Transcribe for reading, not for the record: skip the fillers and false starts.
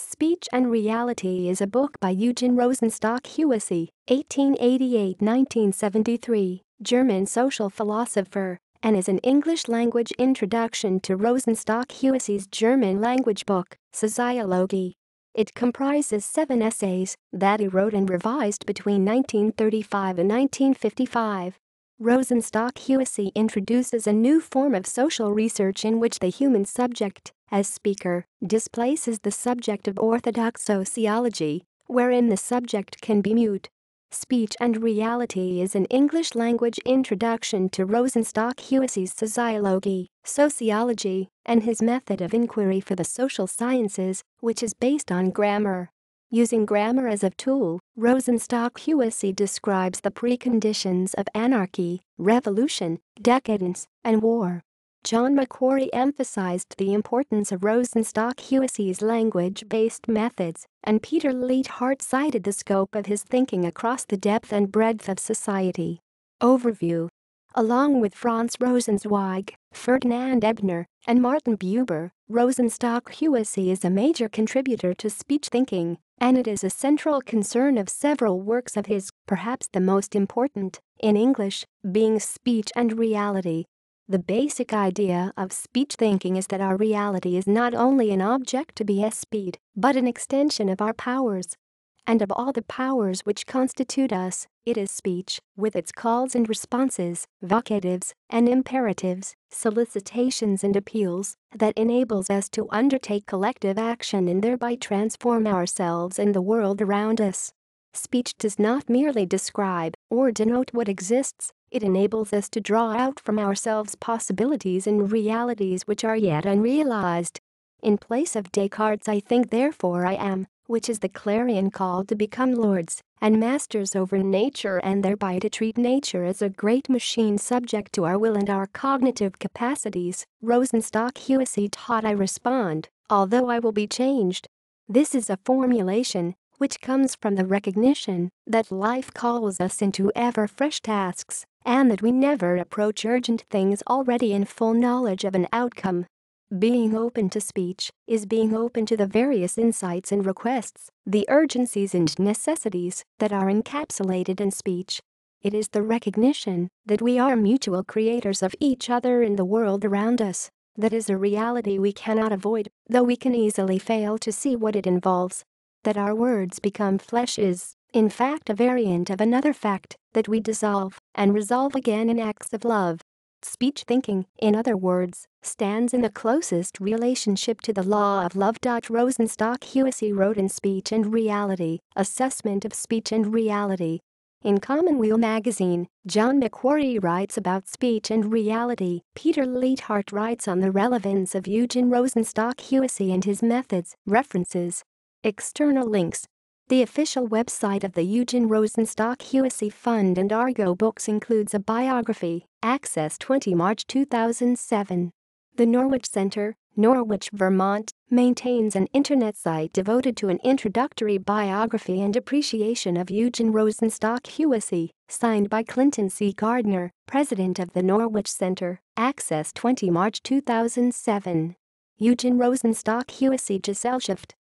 Speech and Reality is a book by Eugen Rosenstock-Huessy, 1888-1973, German social philosopher, and is an English-language introduction to Rosenstock-Huessy's German language book, Soziologie. It comprises 7 essays that he wrote and revised between 1935 and 1955. Rosenstock-Huessy introduces a new form of social research in which the human subject, as speaker, displaces the subject of orthodox sociology, wherein the subject can be mute. Speech and Reality is an English-language introduction to Rosenstock-Huessy's Soziologie, sociology, and his method of inquiry for the social sciences, which is based on grammar. Using grammar as a tool, Rosenstock-Huessy describes the preconditions of anarchy, revolution, decadence, and war. John Macquarrie emphasized the importance of Rosenstock-Huessy's language-based methods, and Peter Leithart cited the scope of his thinking across the depth and breadth of society. Overview. Along with Franz Rosenzweig, Ferdinand Ebner, and Martin Buber, Rosenstock-Huessy is a major contributor to speech thinking, and it is a central concern of several works of his, perhaps the most important, in English, being Speech and Reality. The basic idea of speech thinking is that our reality is not only an object to be espied, but an extension of our powers. And of all the powers which constitute us, it is speech, with its calls and responses, vocatives and imperatives, solicitations and appeals, that enables us to undertake collective action and thereby transform ourselves and the world around us. Speech does not merely describe or denote what exists, it enables us to draw out from ourselves possibilities and realities which are yet unrealized. In place of Descartes' "I think therefore I am," which is the clarion call to become lords and masters over nature and thereby to treat nature as a great machine subject to our will and our cognitive capacities, Rosenstock-Huessy taught "I respond, although I will be changed." This is a formulation which comes from the recognition that life calls us into ever-fresh tasks and that we never approach urgent things already in full knowledge of an outcome. Being open to speech is being open to the various insights and requests, the urgencies and necessities that are encapsulated in speech. It is the recognition that we are mutual creators of each other in the world around us. That is a reality we cannot avoid, though we can easily fail to see what it involves. That our words become flesh is, in fact, a variant of another fact, that we dissolve and resolve again in acts of love. Speech thinking, in other words, stands in the closest relationship to the law of love. Rosenstock-Huessy wrote in Speech and Reality, Assessment of Speech and Reality. In Commonweal magazine, John Macquarrie writes about speech and reality. Peter Leithart writes on the relevance of Eugen Rosenstock-Huessy and his methods. References. External links. The official website of the Eugen Rosenstock-Huessy Fund and Argo Books includes a biography, Access 20 March 2007. The Norwich Center, Norwich, Vermont, maintains an internet site devoted to an introductory biography and appreciation of Eugen Rosenstock-Huessy, signed by Clinton C. Gardner, president of the Norwich Center, Access 20 March 2007. Eugen Rosenstock-Huessy Gesellschaft.